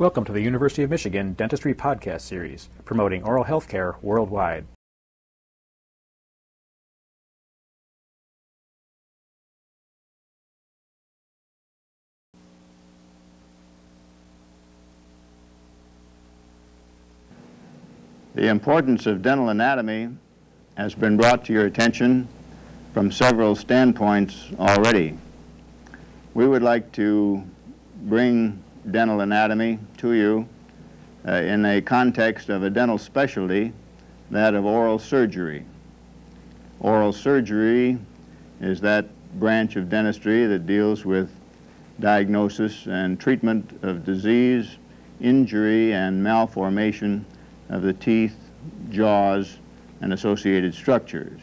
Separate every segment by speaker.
Speaker 1: Welcome to the University of Michigan Dentistry Podcast Series, promoting oral health care worldwide.
Speaker 2: The importance of dental anatomy has been brought to your attention from several standpoints already. We would like to bring dental anatomy to you in a context of a dental specialty, that of oral surgery. Oral surgery is that branch of dentistry that deals with diagnosis and treatment of disease, injury, and malformation of the teeth, jaws, and associated structures.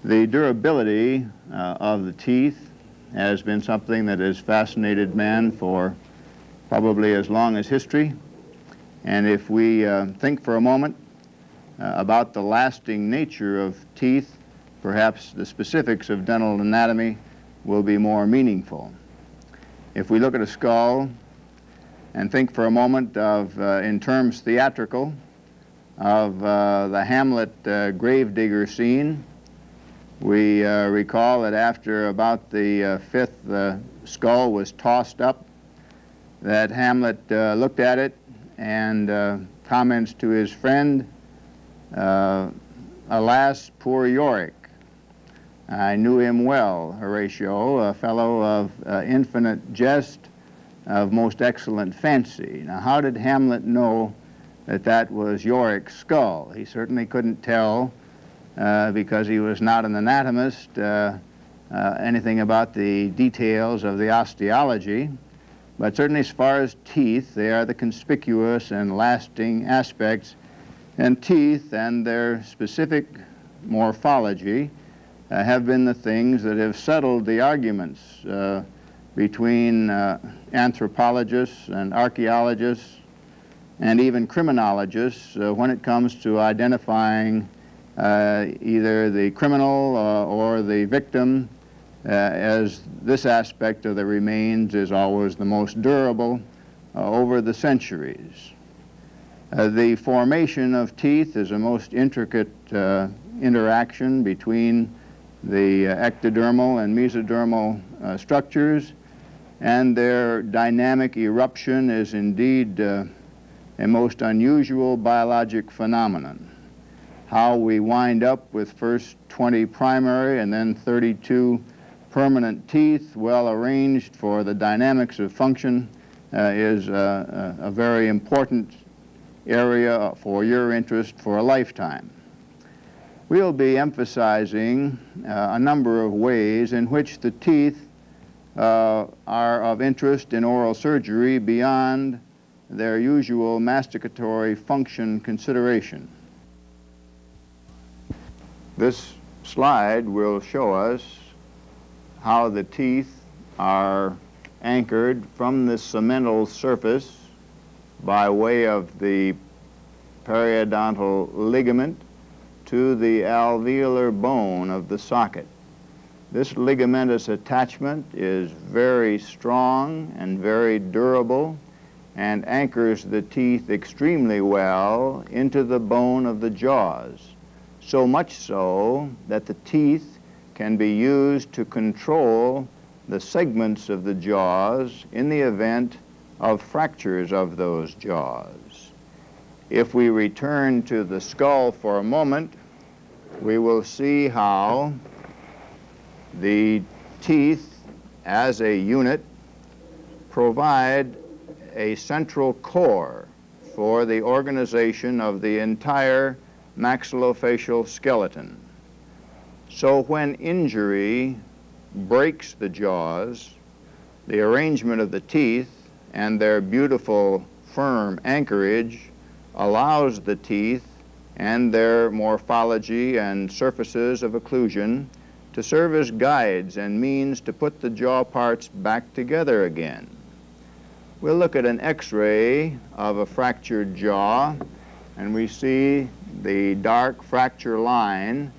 Speaker 2: The durability of the teeth has been something that has fascinated man for probably as long as history. And if we think for a moment about the lasting nature of teeth, perhaps the specifics of dental anatomy will be more meaningful. If we look at a skull and think for a moment of, in terms theatrical, of the Hamlet gravedigger scene, we recall that after about the fifth skull was tossed up, that Hamlet looked at it and comments to his friend, "Alas, poor Yorick. I knew him well, Horatio, a fellow of infinite jest, of most excellent fancy." Now, how did Hamlet know that that was Yorick's skull? He certainly couldn't tell, because he was not an anatomist, anything about the details of the osteology, but certainly as far as teeth, they are the conspicuous and lasting aspects, and teeth and their specific morphology have been the things that have settled the arguments between anthropologists and archaeologists and even criminologists when it comes to identifying either the criminal or the victim, as this aspect of the remains is always the most durable over the centuries. The formation of teeth is a most intricate interaction between the ectodermal and mesodermal structures, and their dynamic eruption is indeed a most unusual biologic phenomenon. How we wind up with first 20 primary and then 32 permanent teeth well arranged for the dynamics of function is a very important area for your interest for a lifetime. We'll be emphasizing a number of ways in which the teeth are of interest in oral surgery beyond their usual masticatory function consideration. This slide will show us how the teeth are anchored from the cemental surface by way of the periodontal ligament to the alveolar bone of the socket. This ligamentous attachment is very strong and very durable and anchors the teeth extremely well into the bone of the jaws, so much so that the teeth can be used to control the segments of the jaws in the event of fractures of those jaws. If we return to the skull for a moment, we will see how the teeth as a unit provide a central core for the organization of the entire maxillofacial skeleton. So when injury breaks the jaws, the arrangement of the teeth and their beautiful firm anchorage allows the teeth and their morphology and surfaces of occlusion to serve as guides and means to put the jaw parts back together again. We'll look at an X-ray of a fractured jaw, and we see the dark fracture line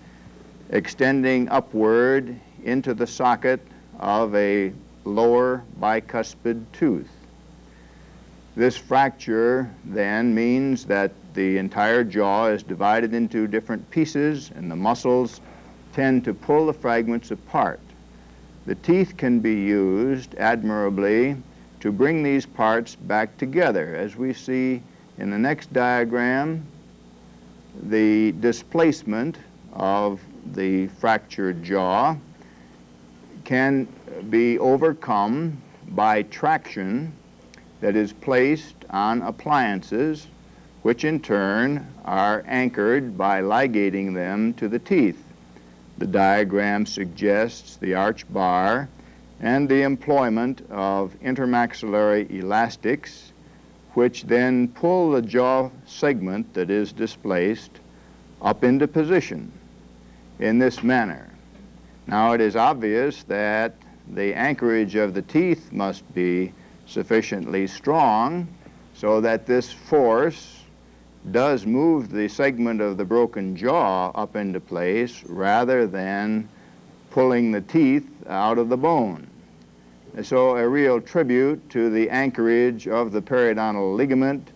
Speaker 2: extending upward into the socket of a lower bicuspid tooth. This fracture then means that the entire jaw is divided into different pieces, and the muscles tend to pull the fragments apart. The teeth can be used admirably to bring these parts back together. As we see in the next diagram, the displacement of the fractured jaw can be overcome by traction that is placed on appliances, which in turn are anchored by ligating them to the teeth. The diagram suggests the arch bar and the employment of intermaxillary elastics, which then pull the jaw segment that is displaced up into position in this manner. Now, it is obvious that the anchorage of the teeth must be sufficiently strong so that this force does move the segment of the broken jaw up into place rather than pulling the teeth out of the bone. And so a real tribute to the anchorage of the periodontal ligament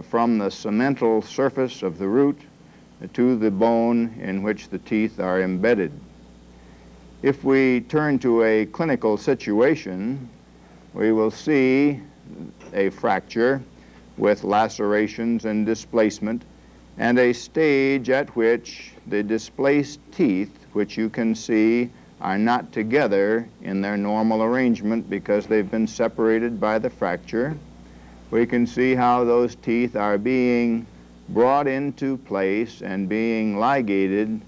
Speaker 2: from the cemental surface of the root to the bone in which the teeth are embedded. If we turn to a clinical situation, we will see a fracture with lacerations and displacement, and a stage at which the displaced teeth, which you can see are not together in their normal arrangement because they've been separated by the fracture. We can see how those teeth are being brought into place and being ligated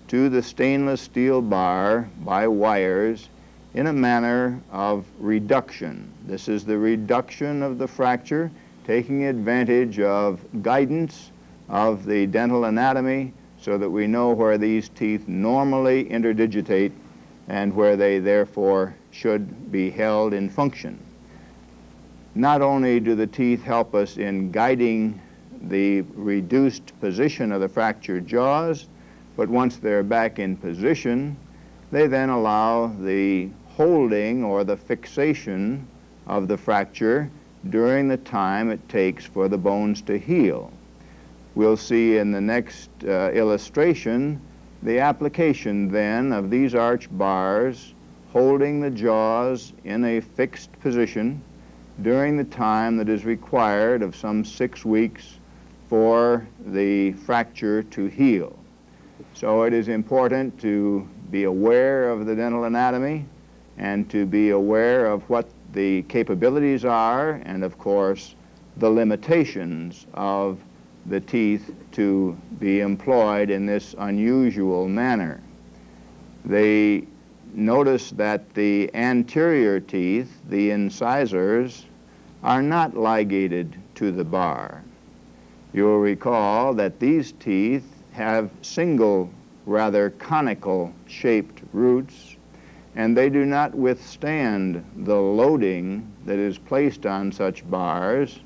Speaker 2: to the stainless steel bar by wires in a manner of reduction. This is the reduction of the fracture, taking advantage of guidance of the dental anatomy so that we know where these teeth normally interdigitate and where they therefore should be held in function. Not only do the teeth help us in guiding the reduced position of the fractured jaws, but once they're back in position, they then allow the holding or the fixation of the fracture during the time it takes for the bones to heal. We'll see in the next illustration the application then of these arch bars holding the jaws in a fixed position during the time that is required of some 6 weeks for the fracture to heal. So it is important to be aware of the dental anatomy and to be aware of what the capabilities are and, of course, the limitations of the teeth to be employed in this unusual manner. They notice that the anterior teeth, the incisors, are not ligated to the bar. You'll recall that these teeth have single, rather conical shaped roots, and they do not withstand the loading that is placed on such bars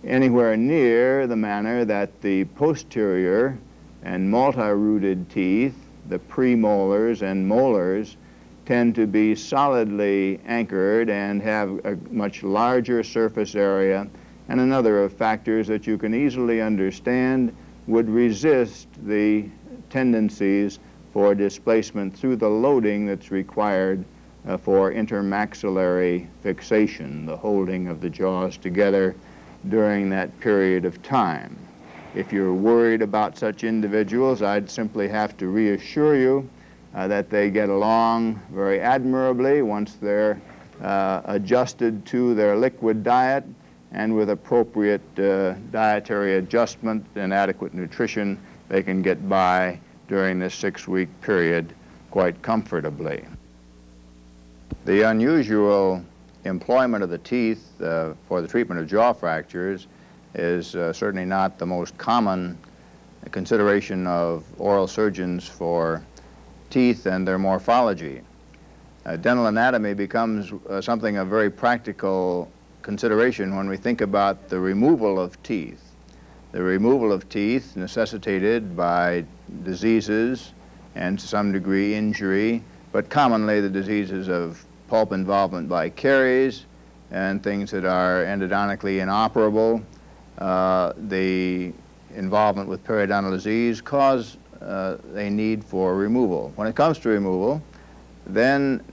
Speaker 2: anywhere near the manner that the posterior and multi-rooted teeth, the premolars and molars, tend to be solidly anchored and have a much larger surface area, and another of factors that you can easily understand would resist the tendencies for displacement through the loading that's required for intermaxillary fixation, the holding of the jaws together during that period of time. If you're worried about such individuals, I'd simply have to reassure you that they get along very admirably once they're adjusted to their liquid diet, and with appropriate dietary adjustment and adequate nutrition, they can get by during this 6-week period quite comfortably. The unusual employment of the teeth for the treatment of jaw fractures is certainly not the most common consideration of oral surgeons for teeth and their morphology. Dental anatomy becomes something of very practical consideration when we think about the removal of teeth. The removal of teeth necessitated by diseases and to some degree injury, but commonly the diseases of pulp involvement by caries and things that are endodontically inoperable, the involvement with periodontal disease cause a need for removal. When it comes to removal, then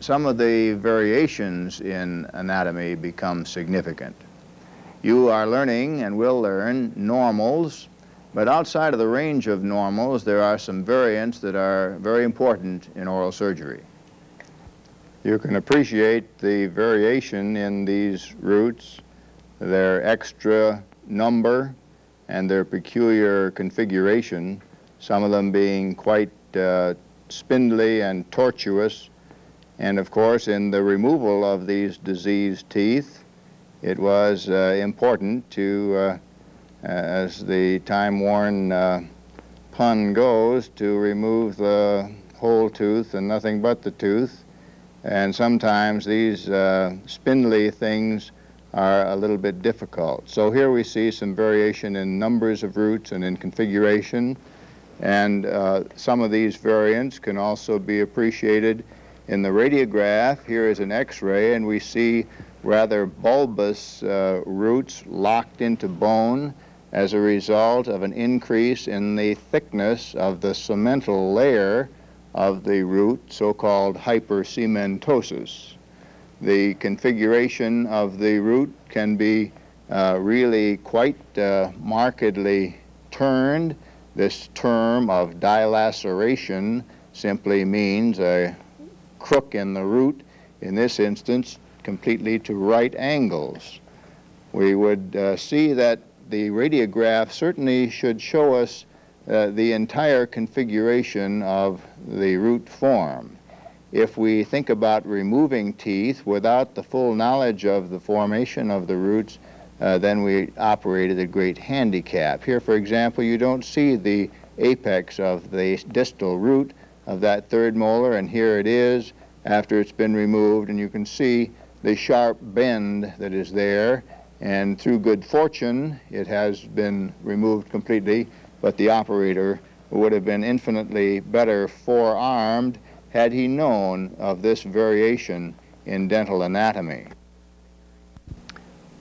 Speaker 2: some of the variations in anatomy become significant. You are learning and will learn normals, but outside of the range of normals, there are some variants that are very important in oral surgery. You can appreciate the variation in these roots, their extra number, and their peculiar configuration, some of them being quite spindly and tortuous. And of course, in the removal of these diseased teeth, it was important to, as the time-worn pun goes, to remove the whole tooth and nothing but the tooth. And sometimes these spindly things are a little bit difficult. So here we see some variation in numbers of roots and in configuration. And some of these variants can also be appreciated in the radiograph. Here is an X-ray, and we see rather bulbous roots locked into bone as a result of an increase in the thickness of the cemental layer of the root, so-called hypercementosis. The configuration of the root can be really quite markedly turned. This term of dilaceration simply means a crook in the root, in this instance completely to right angles. We would see that the radiograph certainly should show us the entire configuration of the root form. If we think about removing teeth without the full knowledge of the formation of the roots, then we operate at a great handicap. Here, for example, you don't see the apex of the distal root of that third molar, and here it is after it's been removed, and you can see the sharp bend that is there, and through good fortune it has been removed completely, but the operator would have been infinitely better forearmed had he known of this variation in dental anatomy.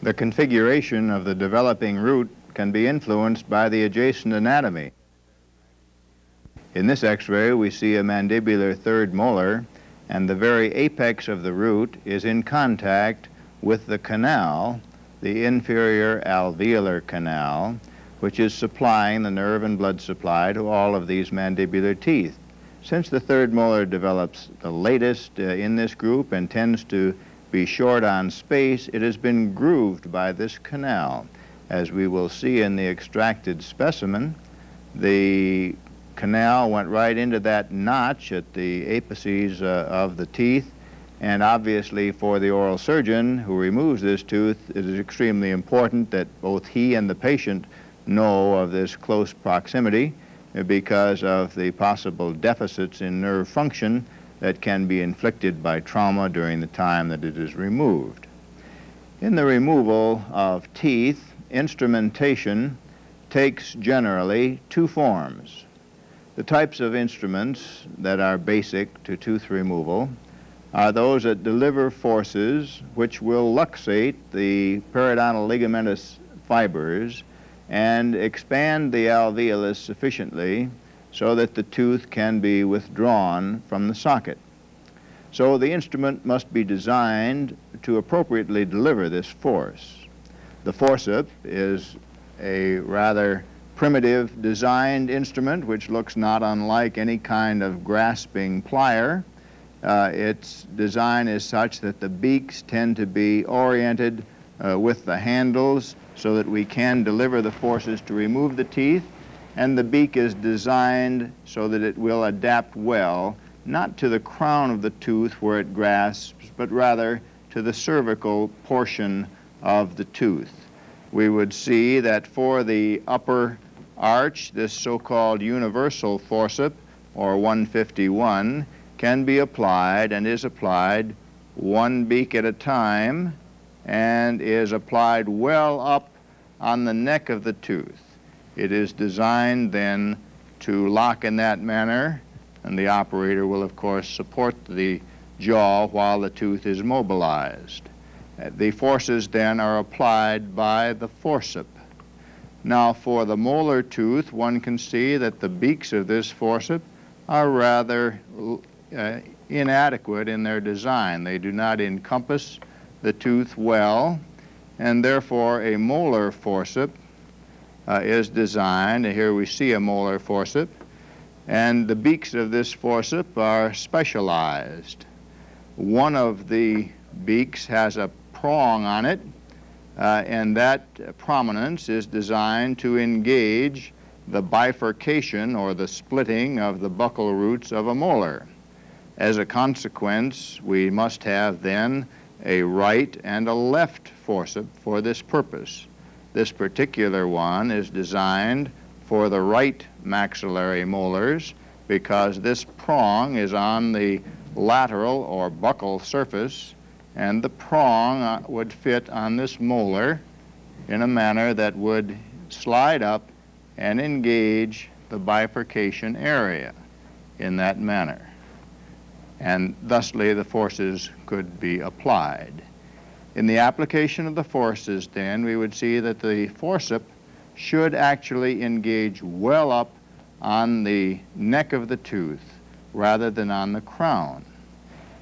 Speaker 2: The configuration of the developing root can be influenced by the adjacent anatomy. In this X-ray, we see a mandibular third molar, and the very apex of the root is in contact with the canal, the inferior alveolar canal, which is supplying the nerve and blood supply to all of these mandibular teeth. Since the third molar develops the latest in this group and tends to be short on space, it has been grooved by this canal. As we will see in the extracted specimen, the canal went right into that notch at the apices of the teeth, and obviously for the oral surgeon who removes this tooth, it is extremely important that both he and the patient know of this close proximity because of the possible deficits in nerve function that can be inflicted by trauma during the time that it is removed. In the removal of teeth, instrumentation takes generally two forms. The types of instruments that are basic to tooth removal are those that deliver forces which will luxate the periodontal ligamentous fibers and expand the alveolus sufficiently so that the tooth can be withdrawn from the socket. So the instrument must be designed to appropriately deliver this force. The forceps is a rather primitive designed instrument which looks not unlike any kind of grasping plier. Its design is such that the beaks tend to be oriented with the handles so that we can deliver the forces to remove the teeth, and the beak is designed so that it will adapt well, not to the crown of the tooth where it grasps, but rather to the cervical portion of the tooth. We would see that for the upper arch, this so-called universal forceps, or 151, can be applied and is applied one beak at a time and is applied well up on the neck of the tooth. It is designed then to lock in that manner, and the operator will of course support the jaw while the tooth is mobilized. The forces then are applied by the forcep. Now, for the molar tooth, one can see that the beaks of this forcep are rather inadequate in their design. They do not encompass the tooth well, and therefore a molar forcep is designed. Here we see a molar forcep, and the beaks of this forcep are specialized. One of the beaks has a prong on it, and that prominence is designed to engage the bifurcation or the splitting of the buccal roots of a molar. As a consequence, we must have then a right and a left forcep for this purpose. This particular one is designed for the right maxillary molars because this prong is on the lateral or buccal surface, and the prong would fit on this molar in a manner that would slide up and engage the bifurcation area in that manner. And thusly the forces could be applied. In the application of the forces then, we would see that the forcep should actually engage well up on the neck of the tooth rather than on the crown.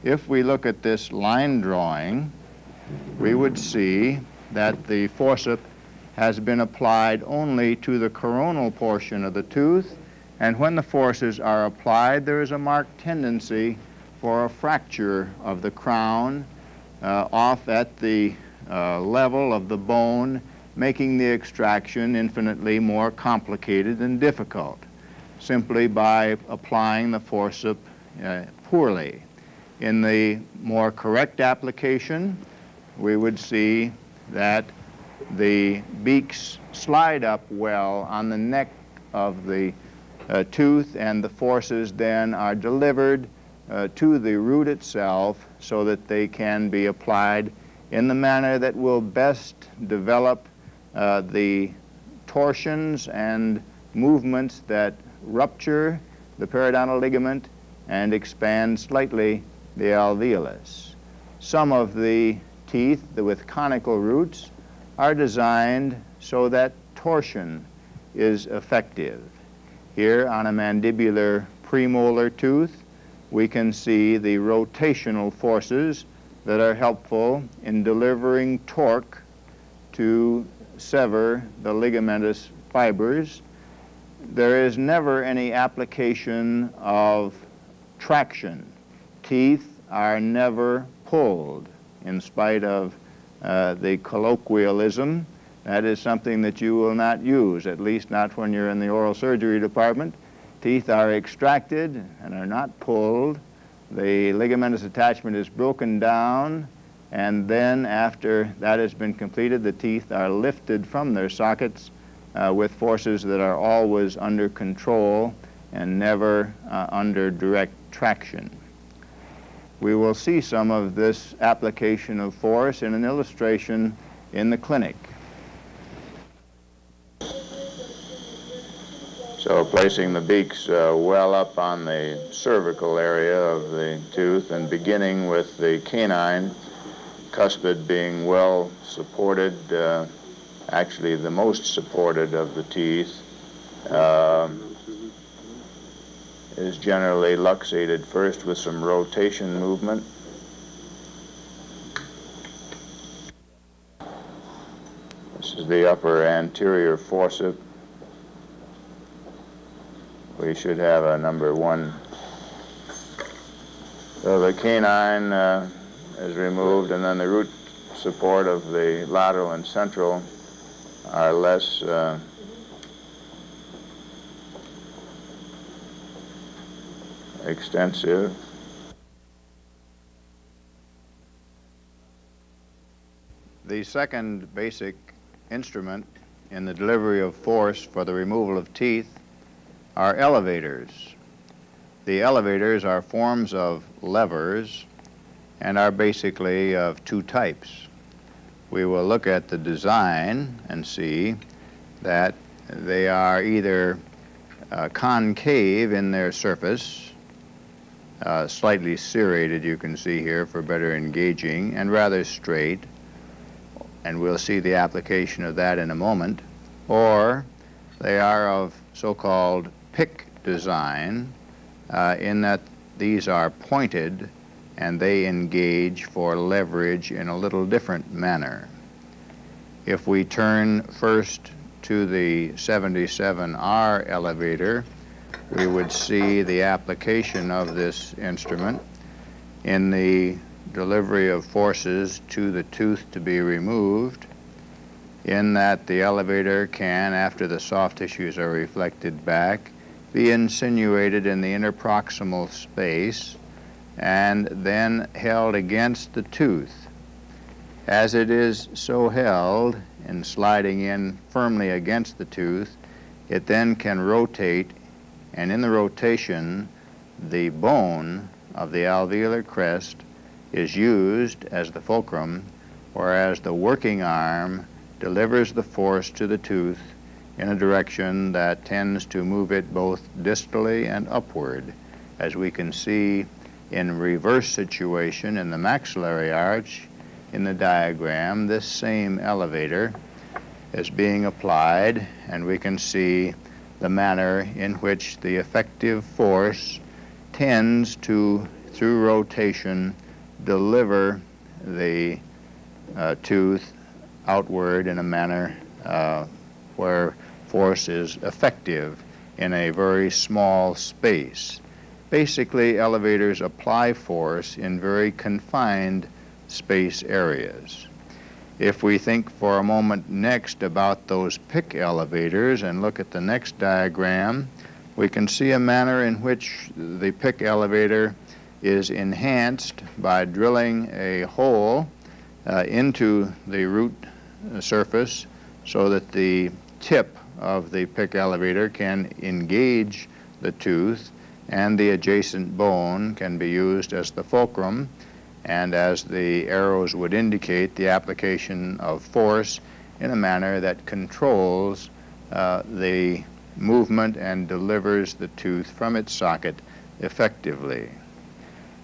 Speaker 2: If we look at this line drawing, we would see that the forcep has been applied only to the coronal portion of the tooth, and when the forces are applied, there is a marked tendency for a fracture of the crown off at the level of the bone, making the extraction infinitely more complicated and difficult, simply by applying the forcep poorly. In the more correct application, we would see that the beaks slide up well on the neck of the tooth, and the forces then are delivered to the root itself so that they can be applied in the manner that will best develop the torsions and movements that rupture the periodontal ligament and expand slightly the alveolus. Some of the teeth with conical roots are designed so that torsion is effective. Here on a mandibular premolar tooth, we can see the rotational forces that are helpful in delivering torque to sever the ligamentous fibers. There is never any application of traction. Teeth are never pulled, in spite of the colloquialism. That is something that you will not use, at least not when you're in the oral surgery department. Teeth are extracted and are not pulled. The ligamentous attachment is broken down, and then after that has been completed, the teeth are lifted from their sockets with forces that are always under control and never under direct traction. We will see some of this application of force in an illustration in the clinic. So placing the beaks well up on the cervical area of the tooth and beginning with the canine cuspid being well supported, actually the most supported of the teeth, is generally luxated first with some rotation movement. This is the upper anterior forcep. We should have a number 1. So the canine is removed, and then the root support of the lateral and central are less extensive. The second basic instrument in the delivery of force for the removal of teeth are elevators. The elevators are forms of levers and are basically of 2 types. We will look at the design and see that they are either concave in their surface, slightly serrated, you can see here, for better engaging, and rather straight, and we'll see the application of that in a moment, or they are of so-called pick design, in that these are pointed and they engage for leverage in a little different manner. If we turn first to the 77R elevator, we would see the application of this instrument in the delivery of forces to the tooth to be removed, in that the elevator can, after the soft tissues are reflected back, be insinuated in the interproximal space and then held against the tooth. As it is so held and sliding in firmly against the tooth, it then can rotate, and in the rotation, the bone of the alveolar crest is used as the fulcrum, whereas the working arm delivers the force to the tooth in a direction that tends to move it both distally and upward. As we can see in reverse situation in the maxillary arch in the diagram, this same elevator is being applied, and we can see the manner in which the effective force tends to, through rotation, deliver the tooth outward in a manner where force is effective in a very small space. Basically, elevators apply force in very confined space areas. If we think for a moment next about those pick elevators and look at the next diagram, we can see a manner in which the pick elevator is enhanced by drilling a hole into the root surface so that the tip of the pick elevator can engage the tooth, and the adjacent bone can be used as the fulcrum, and as the arrows would indicate, the application of force in a manner that controls the movement and delivers the tooth from its socket effectively.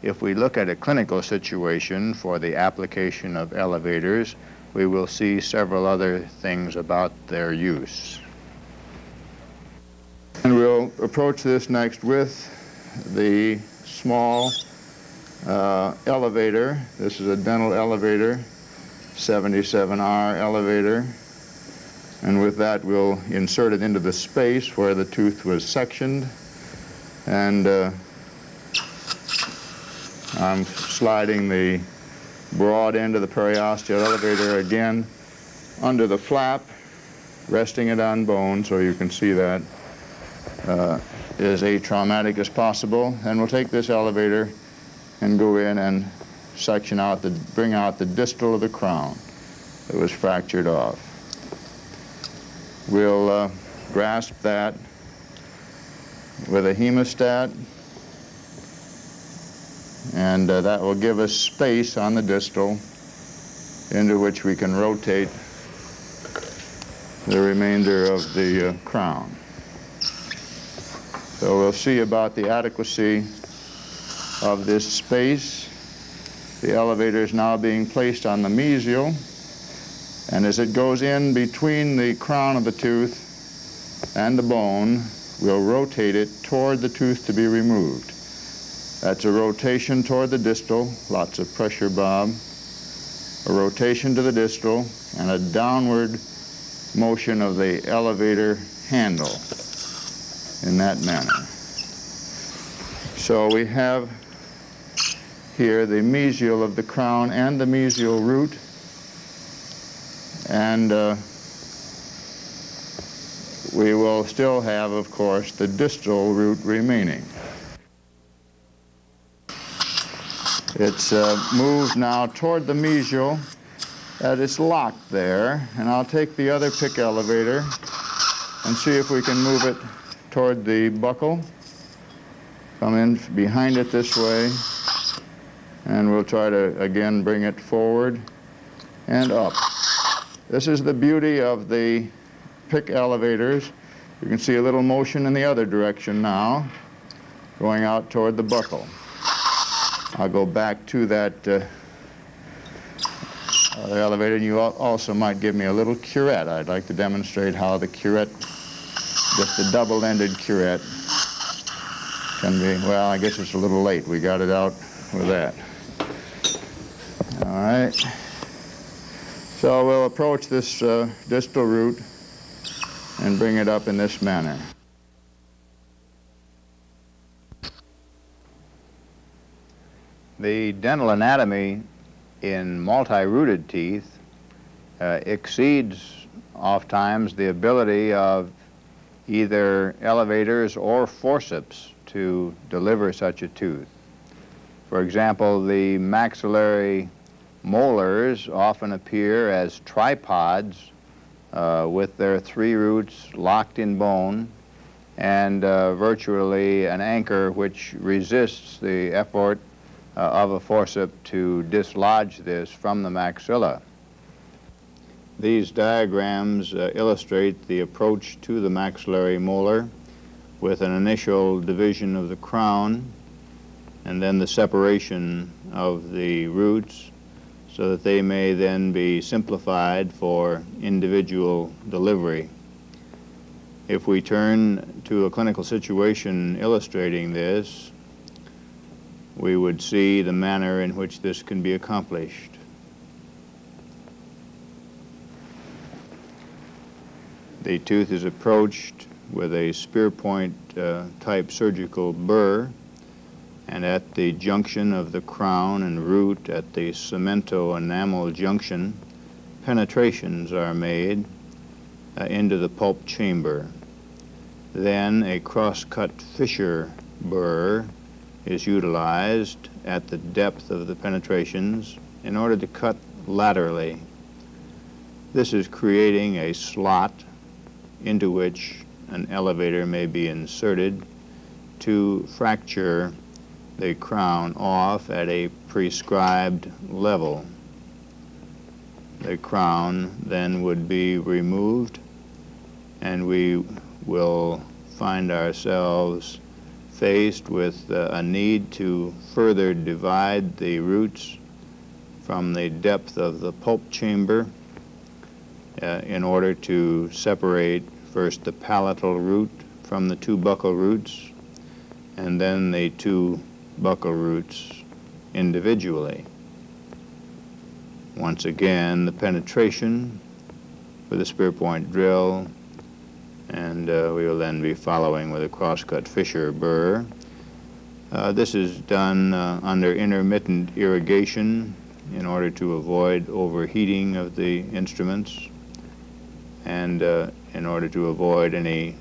Speaker 2: If we look at a clinical situation for the application of elevators, we will see several other things about their use. And we'll approach this next with the small elevator. This is a dental elevator, 77R elevator. And with that, we'll insert it into the space where the tooth was sectioned. And I'm sliding the broad end of the periosteal elevator again under the flap, resting it on bone so you can see that is atraumatic as possible. And we'll take this elevator and go in and section out, bring out the distal of the crown that was fractured off. We'll grasp that with a hemostat, and that will give us space on the distal into which we can rotate the remainder of the crown. So we'll see about the adequacy of this space. The elevator is now being placed on the mesial, and as it goes in between the crown of the tooth and the bone, we'll rotate it toward the tooth to be removed. That's a rotation toward the distal, lots of pressure, Bob, a rotation to the distal, and a downward motion of the elevator handle in that manner. So we have here the mesial of the crown and the mesial root, and we will still have, of course, the distal root remaining. It's moved now toward the mesial, and it's locked there, and I'll take the other pick elevator and see if we can move it toward the buccal. Come in behind it this way, and we'll try to again bring it forward and up. This is the beauty of the pick elevators. You can see a little motion in the other direction now, going out toward the buccal. I'll go back to that The elevator, and you also might give me a little curette. I'd like to demonstrate how the curette, just the double-ended curette, can be, well, I guess it's a little late. We got it out with that. All right. So we'll approach this distal root and bring it up in this manner. The dental anatomy in multi-rooted teeth exceeds oftentimes the ability of either elevators or forceps to deliver such a tooth. For example, the maxillary molars often appear as tripods with their three roots locked in bone and virtually an anchor which resists the effort of a forceps to dislodge this from the maxilla. These diagrams illustrate the approach to the maxillary molar with an initial division of the crown and then the separation of the roots so that they may then be simplified for individual delivery. If we turn to a clinical situation illustrating this, we would see the manner in which this can be accomplished. The tooth is approached with a spear point type surgical burr, and at the junction of the crown and root at the cemento-enamel junction, penetrations are made into the pulp chamber. Then a cross-cut fissure burr is utilized at the depth of the penetrations in order to cut laterally. This is creating a slot into which an elevator may be inserted to fracture the crown off at a prescribed level. The crown then would be removed, and we will find ourselves faced with a need to further divide the roots from the depth of the pulp chamber in order to separate first the palatal root from the two buccal roots and then the two buccal roots individually. Once again, the penetration with a spear point drill, and we will then be following with a cross-cut fissure burr. This is done under intermittent irrigation in order to avoid overheating of the instruments and in order to avoid any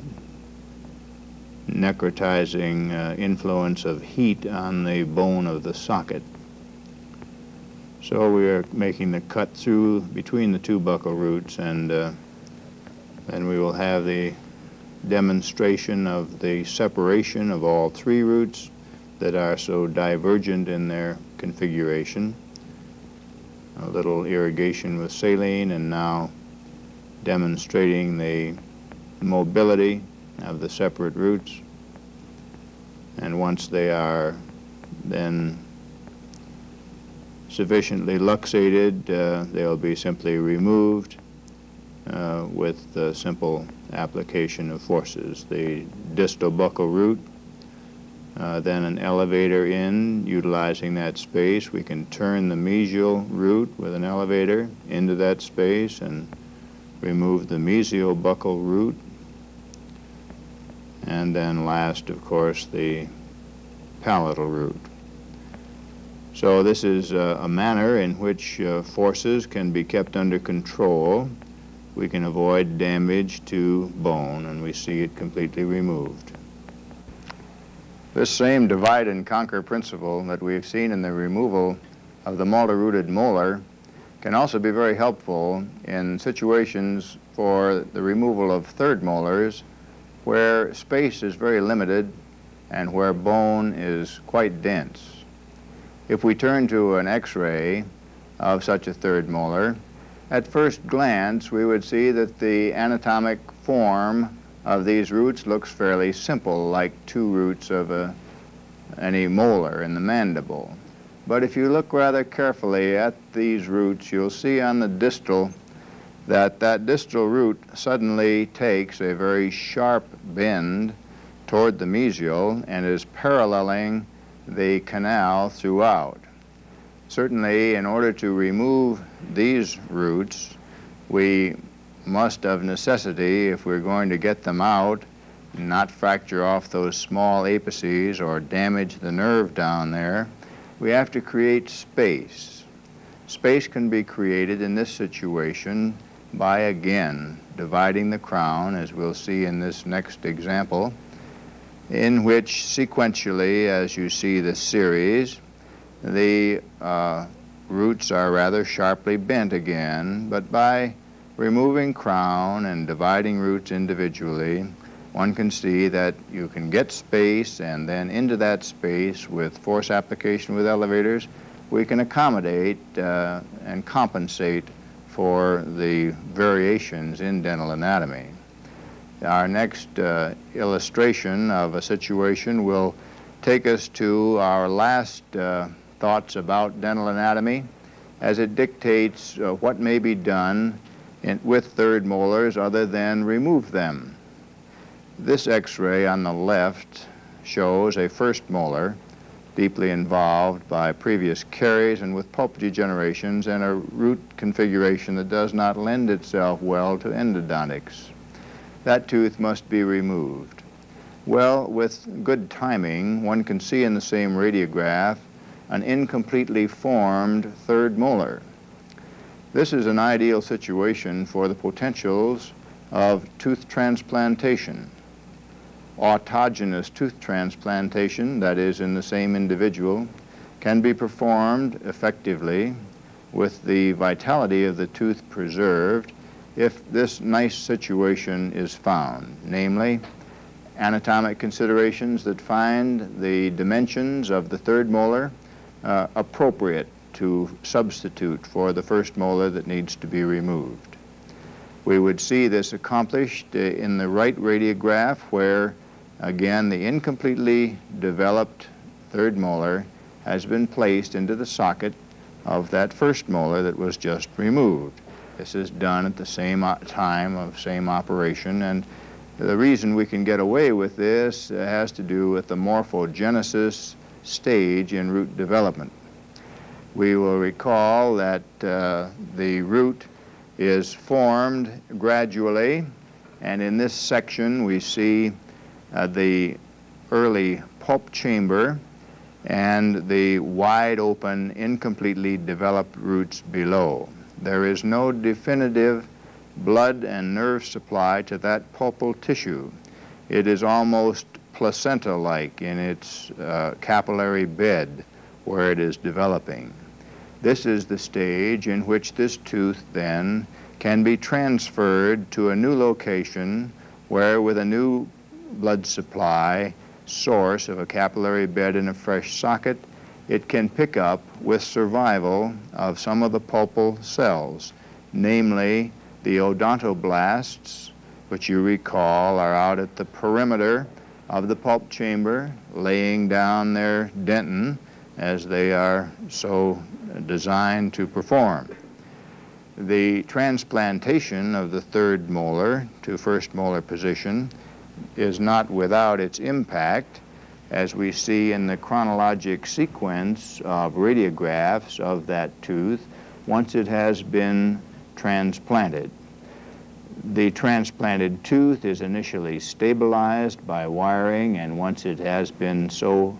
Speaker 2: necrotizing influence of heat on the bone of the socket. So we are making the cut through between the two buccal roots, and then we will have the demonstration of the separation of all three roots that are so divergent in their configuration. A little irrigation with saline, and now demonstrating the mobility of the separate roots. And once they are then sufficiently luxated, they'll be simply removed with the simple application of forces. The distal buccal root, then an elevator in, utilizing that space. We can turn the mesial root with an elevator into that space and remove the mesial buccal root. And then last, of course, the palatal root. So this is a manner in which forces can be kept under control. We can avoid damage to bone, and we see it completely removed. This same divide and conquer principle that we've seen in the removal of the MultiRooted molar can also be very helpful in situations for the removal of third molars where space is very limited and where bone is quite dense. If we turn to an X-ray of such a third molar, at first glance we would see that the anatomic form of these roots looks fairly simple, like two roots of any molar in the mandible. But if you look rather carefully at these roots, you'll see on the distal that distal root suddenly takes a very sharp bend toward the mesial and is paralleling the canal throughout. Certainly, in order to remove these roots, we must of necessity, if we're going to get them out, not fracture off those small apices or damage the nerve down there, we have to create space. Space can be created in this situation by, again, dividing the crown, as we'll see in this next example, in which sequentially, as you see the series, the roots are rather sharply bent again, but by removing crown and dividing roots individually, one can see that you can get space, and then into that space with force application with elevators, we can accommodate and compensate for the variations in dental anatomy. Our next illustration of a situation will take us to our last thoughts about dental anatomy as it dictates what may be done with third molars other than remove them. This X-ray on the left shows a first molar deeply involved by previous caries and with pulp degenerations and a root configuration that does not lend itself well to endodontics. That tooth must be removed. Well, with good timing, one can see in the same radiograph an incompletely formed third molar. This is an ideal situation for the potentials of tooth transplantation. Autogenous tooth transplantation, that is in the same individual, can be performed effectively with the vitality of the tooth preserved if this nice situation is found, namely anatomic considerations that find the dimensions of the third molar appropriate to substitute for the first molar that needs to be removed. We would see this accomplished in the right radiograph where, again, the incompletely developed third molar has been placed into the socket of that first molar that was just removed. This is done at the same time of same operation, and the reason we can get away with this has to do with the morphogenesis stage in root development. We will recall that the root is formed gradually, and in this section we see the early pulp chamber and the wide open, incompletely developed roots below. There is no definitive blood and nerve supply to that pulpal tissue. It is almost placenta-like in its capillary bed where it is developing. This is the stage in which this tooth then can be transferred to a new location where, with a new blood supply source of a capillary bed in a fresh socket, it can pick up with survival of some of the pulpal cells, namely the odontoblasts, which you recall are out at the perimeter of the pulp chamber, laying down their dentin as they are so designed to perform. The transplantation of the third molar to first molar position is not without its impact, as we see in the chronologic sequence of radiographs of that tooth once it has been transplanted. The transplanted tooth is initially stabilized by wiring, and once it has been so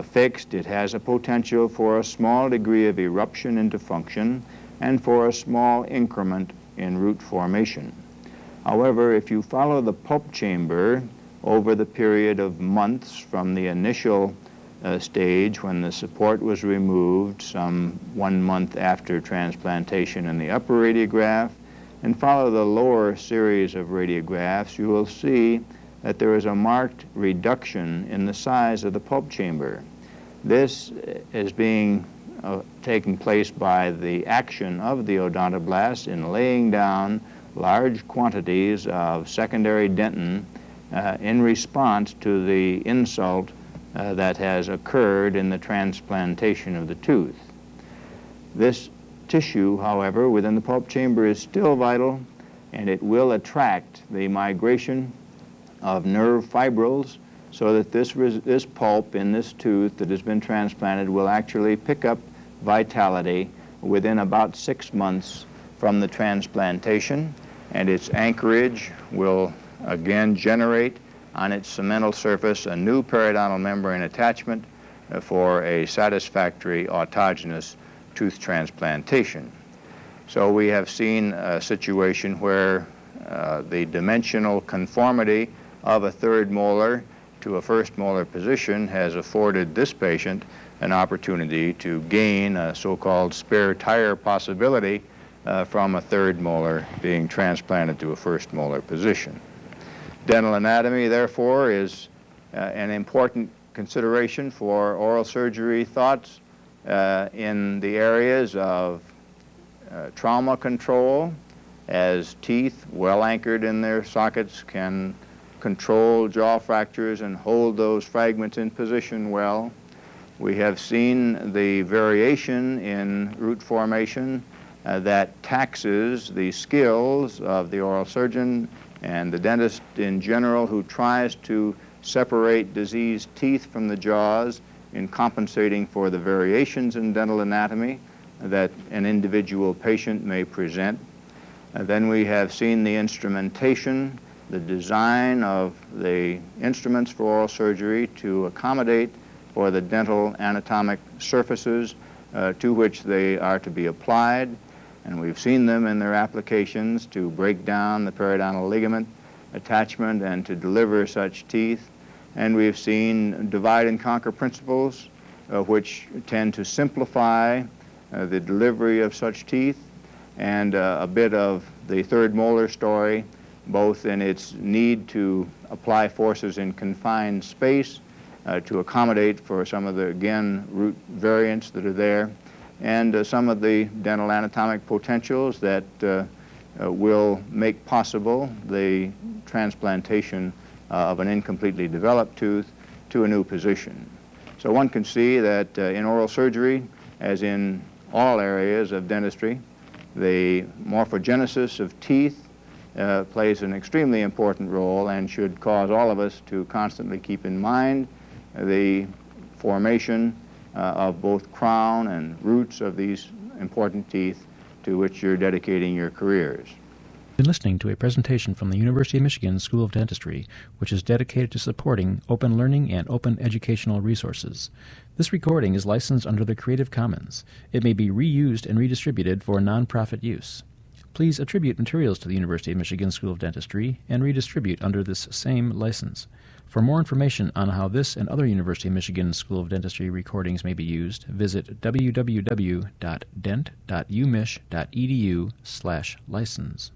Speaker 2: fixed, it has a potential for a small degree of eruption into function and for a small increment in root formation. However, if you follow the pulp chamber over the period of months from the initial stage when the support was removed, some 1 month after transplantation in the upper radiograph, and follow the lower series of radiographs, you will see that there is a marked reduction in the size of the pulp chamber. This is being taking place by the action of the odontoblasts in laying down large quantities of secondary dentin in response to the insult that has occurred in the transplantation of the tooth. This tissue, however, within the pulp chamber is still vital, and it will attract the migration of nerve fibrils so that this pulp in this tooth that has been transplanted will actually pick up vitality within about 6 months from the transplantation, and its anchorage will again generate on its cemental surface a new periodontal membrane attachment for a satisfactory autogenous tooth transplantation. So we have seen a situation where the dimensional conformity of a third molar to a first molar position has afforded this patient an opportunity to gain a so-called spare tire possibility from a third molar being transplanted to a first molar position. Dental anatomy, therefore, is an important consideration for oral surgery thoughts in the areas of trauma control, as teeth well anchored in their sockets can control jaw fractures and hold those fragments in position well. We have seen the variation in root formation that taxes the skills of the oral surgeon and the dentist in general who tries to separate diseased teeth from the jaws in compensating for the variations in dental anatomy that an individual patient may present. Then we have seen the instrumentation, the design of the instruments for oral surgery to accommodate for the dental anatomic surfaces to which they are to be applied. And we've seen them in their applications to break down the periodontal ligament attachment and to deliver such teeth. And we've seen divide and conquer principles which tend to simplify the delivery of such teeth, and a bit of the third molar story, both in its need to apply forces in confined space to accommodate for some of the, again, root variants that are there, and some of the dental anatomic potentials that will make possible the transplantation of an incompletely developed tooth to a new position. So one can see that in oral surgery, as in all areas of dentistry, the morphogenesis of teeth plays an extremely important role and should cause all of us to constantly keep in mind the formation of both crown and roots of these important teeth to which you're dedicating your careers.
Speaker 1: You've been listening to a presentation from the University of Michigan School of Dentistry, which is dedicated to supporting open learning and open educational resources. This recording is licensed under the Creative Commons. It may be reused and redistributed for nonprofit use. Please attribute materials to the University of Michigan School of Dentistry and redistribute under this same license. For more information on how this and other University of Michigan School of Dentistry recordings may be used, visit www.dent.umich.edu/license.